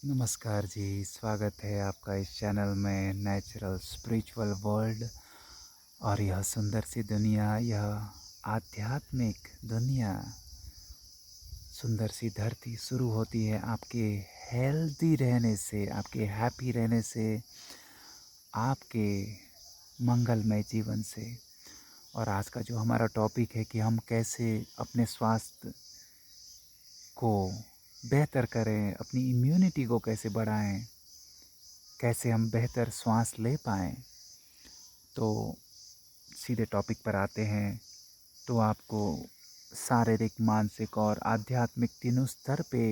नमस्कार जी, स्वागत है आपका इस चैनल में नेचुरल स्पिरिचुअल वर्ल्ड। और यह सुंदर सी दुनिया, यह आध्यात्मिक दुनिया, सुंदर सी धरती शुरू होती है आपके हेल्दी रहने से, आपके हैप्पी रहने से, आपके मंगलमय जीवन से। और आज का जो हमारा टॉपिक है कि हम कैसे अपने स्वास्थ्य को बेहतर करें, अपनी इम्यूनिटी को कैसे बढ़ाएं, कैसे हम बेहतर श्वास ले पाएँ। तो सीधे टॉपिक पर आते हैं। तो आपको शारीरिक, मानसिक और आध्यात्मिक तीनों स्तर पे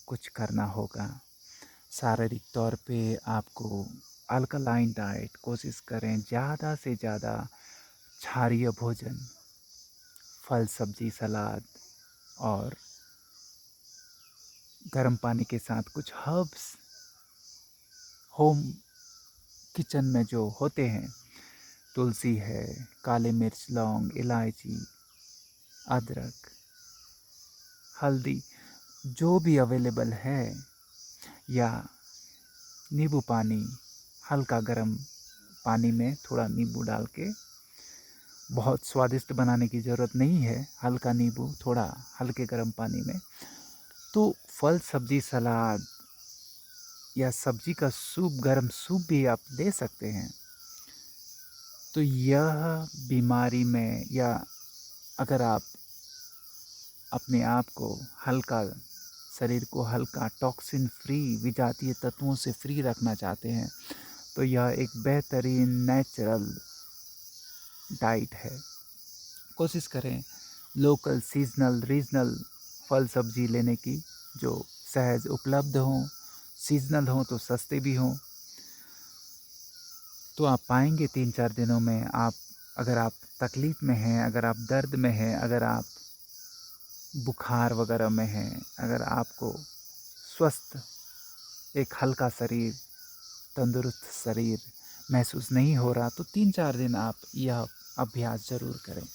कुछ करना होगा। शारीरिक तौर पे आपको अल्कलाइन डाइट कोशिश करें, ज़्यादा से ज़्यादा क्षारीय भोजन, फल, सब्जी, सलाद और गर्म पानी के साथ कुछ हर्ब्स होम किचन में जो होते हैं, तुलसी है, काली मिर्च, लौंग, इलायची, अदरक, हल्दी, जो भी अवेलेबल है, या नींबू पानी, हल्का गर्म पानी में थोड़ा नींबू डाल के, बहुत स्वादिष्ट बनाने की ज़रूरत नहीं है, हल्का नींबू थोड़ा हल्के गर्म पानी में। तो फल, सब्जी, सलाद या सब्जी का सूप, गर्म सूप भी आप ले सकते हैं। तो यह बीमारी में, या अगर आप अपने आप को हल्का, शरीर को हल्का, टॉक्सिन फ्री, विजातीय तत्वों से फ्री रखना चाहते हैं, तो यह एक बेहतरीन नेचुरल डाइट है। कोशिश करें लोकल, सीजनल, रीजनल फल सब्जी लेने की, जो सहज उपलब्ध हों, सीजनल हों तो सस्ते भी हों। तो आप पाएंगे 3-4 दिनों में, आप अगर आप तकलीफ़ में हैं, अगर आप दर्द में हैं, अगर आप बुखार वगैरह में हैं, अगर आपको स्वस्थ, एक हल्का शरीर, तंदुरुस्त शरीर महसूस नहीं हो रहा, तो 3-4 दिन आप यह अभ्यास ज़रूर करें।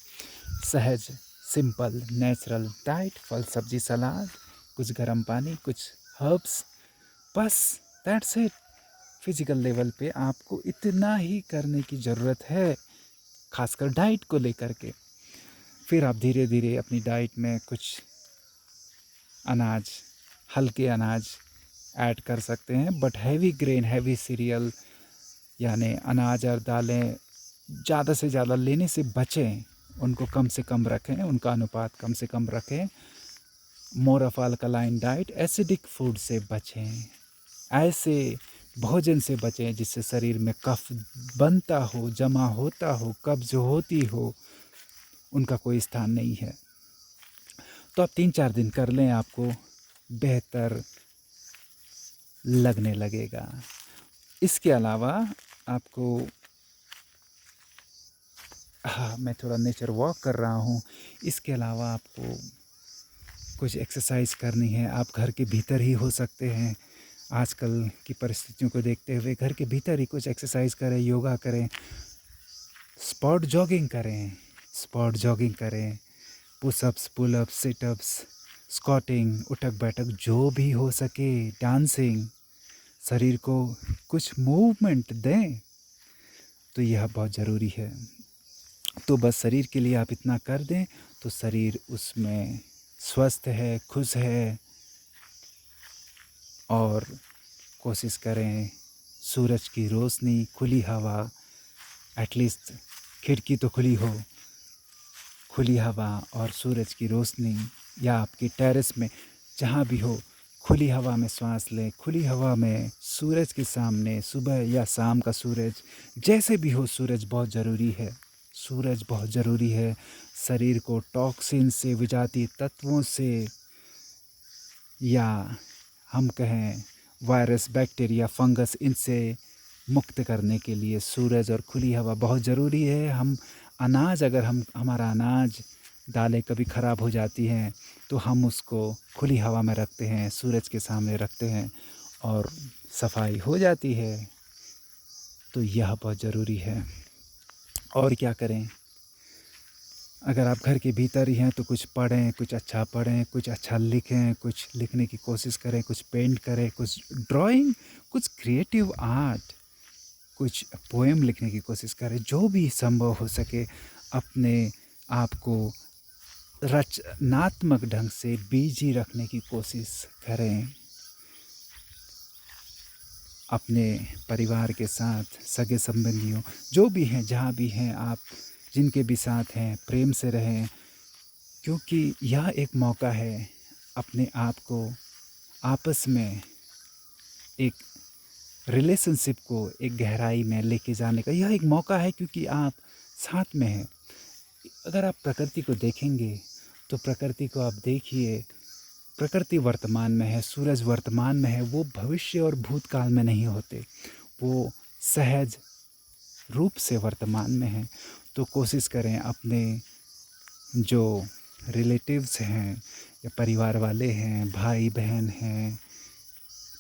सहज, सिंपल, नेचुरल डाइट, फल, सब्जी, सलाद, कुछ गर्म पानी, कुछ हर्ब्स, बस दैट्स इट। फिजिकल लेवल पे आपको इतना ही करने की ज़रूरत है, खासकर डाइट को लेकर के। फिर आप धीरे धीरे अपनी डाइट में कुछ अनाज, हल्के अनाज ऐड कर सकते हैं, but heavy grain, heavy serial, यानी अनाज और दालें ज़्यादा से ज़्यादा लेने से बचें, उनको कम से कम रखें, उनका अनुपात कम से कम रखें। More of alkaline diet, acidic food से बचें, ऐसे भोजन से बचें जिससे शरीर में कफ बनता हो, जमा होता हो, कब्ज होती हो, उनका कोई स्थान नहीं है। तो आप 3-4 दिन कर लें, आपको बेहतर लगने लगेगा। इसके अलावा आपको, हाँ, मैं थोड़ा नेचर वॉक कर रहा हूँ। इसके अलावा आपको कुछ एक्सरसाइज करनी है, आप घर के भीतर ही हो सकते हैं। आजकल की परिस्थितियों को देखते हुए घर के भीतर ही कुछ एक्सरसाइज करें, योगा करें, स्पॉट जॉगिंग करें, पुशअप्स, पुलअप्स, सिटअप्स, स्क्वाटिंग, उठक बैठक, जो भी हो सके, डांसिंग, शरीर को कुछ मूवमेंट दें, तो यह बहुत ज़रूरी है। तो बस शरीर के लिए आप इतना कर दें, तो शरीर उसमें स्वस्थ है, खुश है। और कोशिश करें सूरज की रोशनी, खुली हवा, एटलीस्ट खिड़की तो खुली हो, खुली हवा और सूरज की रोशनी, या आपकी टेरेस में जहाँ भी हो, खुली हवा में सांस लें, खुली हवा में सूरज के सामने, सुबह या शाम का सूरज, जैसे भी हो, सूरज बहुत ज़रूरी है। सूरज बहुत ज़रूरी है शरीर को टॉक्सिन से, विजातीय तत्वों से, या हम कहें वायरस, बैक्टीरिया, फंगस, इनसे मुक्त करने के लिए सूरज और खुली हवा बहुत ज़रूरी है। हम अनाज, अगर हमारा अनाज, दालें कभी ख़राब हो जाती हैं, तो हम उसको खुली हवा में रखते हैं, सूरज के सामने रखते हैं, और सफाई हो जाती है। तो यह बहुत ज़रूरी है। और क्या करें, अगर आप घर के भीतर ही हैं तो कुछ पढ़ें, कुछ अच्छा पढ़ें, कुछ अच्छा लिखें, कुछ लिखने की कोशिश करें, कुछ पेंट करें, कुछ ड्राइंग, कुछ क्रिएटिव आर्ट, कुछ पोएम लिखने की कोशिश करें। जो भी संभव हो सके अपने आप को रचनात्मक ढंग से बिजी रखने की कोशिश करें। अपने परिवार के साथ, सगे संबंधियों, जो भी हैं, जहाँ भी हैं आप, जिनके भी साथ हैं, प्रेम से रहें, क्योंकि यह एक मौका है अपने आप को आपस में एक रिलेशनशिप को एक गहराई में लेके जाने का। यह एक मौका है क्योंकि आप साथ में हैं। अगर आप प्रकृति को देखेंगे तो प्रकृति को आप देखिए, प्रकृति वर्तमान में है, सूरज वर्तमान में है, वो भविष्य और भूतकाल में नहीं होते, वो सहज रूप से वर्तमान में है। तो कोशिश करें अपने जो रिलेटिव्स हैं या परिवार वाले हैं, भाई बहन हैं,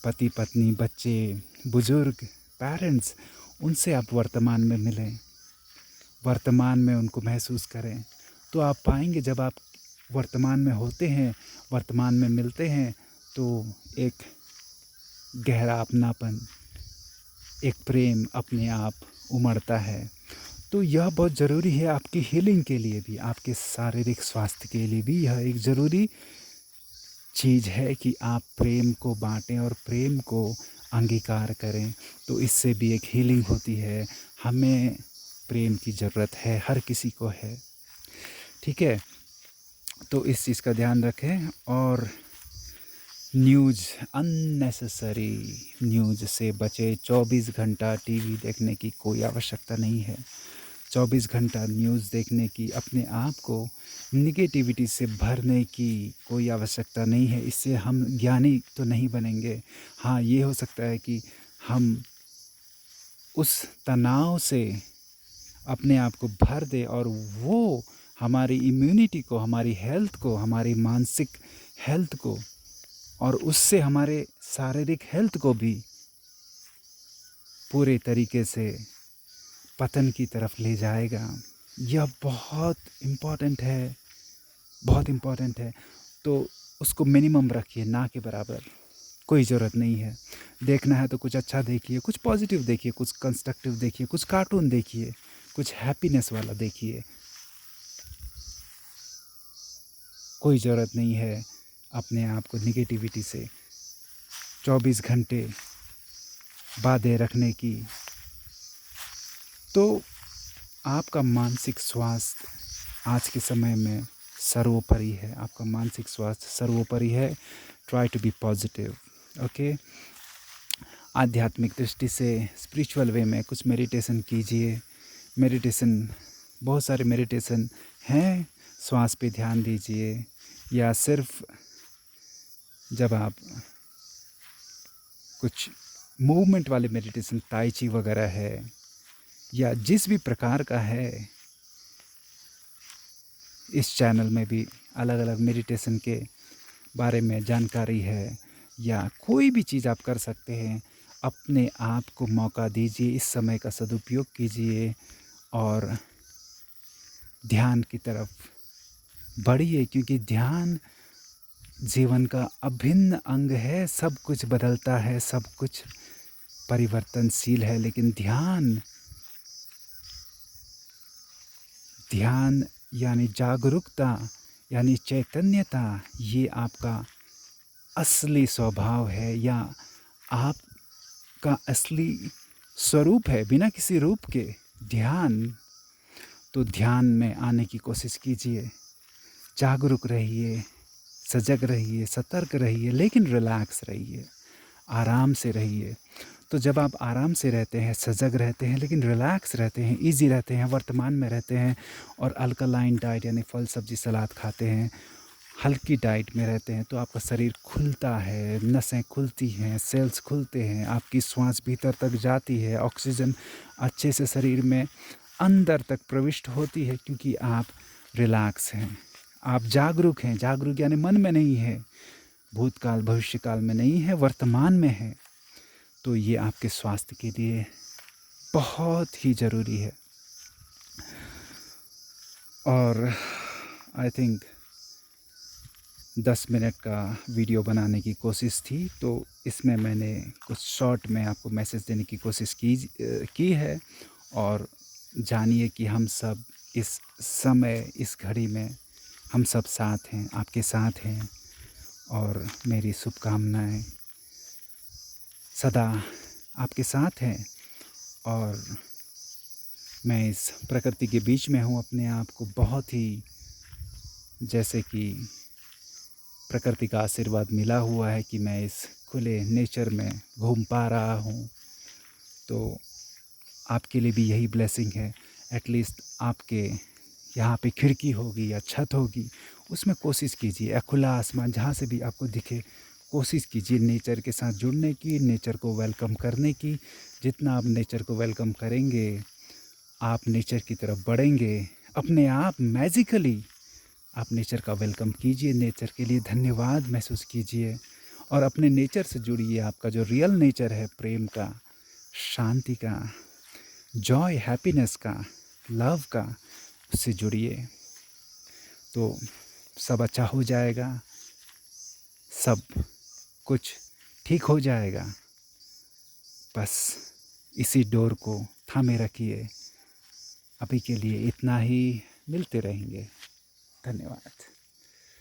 पति पत्नी, बच्चे, बुजुर्ग, पेरेंट्स, उनसे आप वर्तमान में मिलें, वर्तमान में उनको महसूस करें। तो आप पाएंगे जब आप वर्तमान में होते हैं, वर्तमान में मिलते हैं, तो एक गहरा अपनापन, एक प्रेम अपने आप उमड़ता है। तो यह बहुत ज़रूरी है आपकी हीलिंग के लिए भी, आपके शारीरिक स्वास्थ्य के लिए भी यह एक ज़रूरी चीज़ है कि आप प्रेम को बांटें और प्रेम को अंगीकार करें। तो इससे भी एक हीलिंग होती है। हमें प्रेम की ज़रूरत है, हर किसी को है, ठीक है। तो इस चीज़ का ध्यान रखें। और न्यूज़, अननेसेसरी न्यूज़ से बचे। 24 घंटा टीवी देखने की कोई आवश्यकता नहीं है। 24 घंटा न्यूज़ देखने की, अपने आप को निगेटिविटी से भरने की कोई आवश्यकता नहीं है। इससे हम ज्ञानी तो नहीं बनेंगे। हाँ, ये हो सकता है कि हम उस तनाव से अपने आप को भर दे और वो हमारी इम्यूनिटी को, हमारी हेल्थ को, हमारी मानसिक हेल्थ को और उससे हमारे शारीरिक हेल्थ को भी पूरे तरीके से पतन की तरफ ले जाएगा। यह बहुत इम्पॉर्टेंट है, बहुत इम्पॉर्टेंट है। तो उसको मिनिमम रखिए, ना के बराबर। कोई ज़रूरत नहीं है। देखना है तो कुछ अच्छा देखिए, कुछ पॉजिटिव देखिए, कुछ कंस्ट्रक्टिव देखिए, कुछ कार्टून देखिए, कुछ हैप्पीनेस वाला देखिए। कोई ज़रूरत नहीं है अपने आप को निगेटिविटी से 24 घंटे बांधे रखने की। तो आपका मानसिक स्वास्थ्य आज के समय में सर्वोपरि है। आपका मानसिक स्वास्थ्य सर्वोपरि है। Try to be positive, okay. आध्यात्मिक दृष्टि से, स्पिरिचुअल वे में कुछ मेडिटेशन कीजिए। मेडिटेशन, बहुत सारे मेडिटेशन हैं। श्वास पे ध्यान दीजिए, या सिर्फ जब आप कुछ मूवमेंट वाले मेडिटेशन, ताई ची वगैरह है, या जिस भी प्रकार का है, इस चैनल में भी अलग अलग मेडिटेशन के बारे में जानकारी है। या कोई भी चीज़ आप कर सकते हैं। अपने आप को मौका दीजिए, इस समय का सदुपयोग कीजिए और ध्यान की तरफ बढ़िए, क्योंकि ध्यान जीवन का अभिन्न अंग है। सब कुछ बदलता है, सब कुछ परिवर्तनशील है, लेकिन ध्यान यानी जागरूकता, यानी चैतन्यता, ये आपका असली स्वभाव है, या आपका असली स्वरूप है, बिना किसी रूप के। ध्यान, तो ध्यान में आने की कोशिश कीजिए। जागरूक रहिए, सजग रहिए, सतर्क रहिए, लेकिन रिलैक्स रहिए, आराम से रहिए। तो जब आप आराम से रहते हैं, सजग रहते हैं, लेकिन रिलैक्स रहते हैं, इजी रहते हैं, वर्तमान में रहते हैं, और अल्कलाइन डाइट यानी फल सब्जी सलाद खाते हैं, हल्की डाइट में रहते हैं, तो आपका शरीर खुलता है, नसें खुलती हैं, सेल्स खुलते हैं, आपकी श्वास भीतर तक जाती है, ऑक्सीजन अच्छे से शरीर में अंदर तक प्रविष्ट होती है, क्योंकि आप रिलैक्स हैं, आप जागरूक हैं। जागरूक यानी मन में नहीं है, भूतकाल भविष्यकाल में नहीं है, वर्तमान में है। तो ये आपके स्वास्थ्य के लिए बहुत ही ज़रूरी है। और आई थिंक 10 मिनट का वीडियो बनाने की कोशिश थी, तो इसमें मैंने कुछ शॉर्ट में आपको मैसेज देने की कोशिश की है। और जानिए कि हम सब इस समय, इस घड़ी में हम सब साथ हैं, आपके साथ हैं। और मेरी शुभकामनाएं सदा आपके साथ हैं। और मैं इस प्रकृति के बीच में हूँ, अपने आप को बहुत ही, जैसे कि प्रकृति का आशीर्वाद मिला हुआ है कि मैं इस खुले नेचर में घूम पा रहा हूँ। तो आपके लिए भी यही ब्लेसिंग है। एटलीस्ट आपके यहाँ पे खिड़की होगी या छत होगी, उसमें कोशिश कीजिए, या खुला आसमान जहाँ से भी आपको दिखे, कोशिश कीजिए नेचर के साथ जुड़ने की, नेचर को वेलकम करने की। जितना आप नेचर को वेलकम करेंगे, आप नेचर की तरफ बढ़ेंगे अपने आप मैजिकली। आप नेचर का वेलकम कीजिए, नेचर के लिए धन्यवाद महसूस कीजिए और अपने नेचर से जुड़िए। आपका जो रियल नेचर है, प्रेम का, शांति का, जॉय, हैप्पीनेस का, लव का, उससे जुड़िए। तो सब अच्छा हो जाएगा, सब कुछ ठीक हो जाएगा। बस इसी डोर को थामे रखिए। अभी के लिए इतना ही, मिलते रहेंगे। धन्यवाद।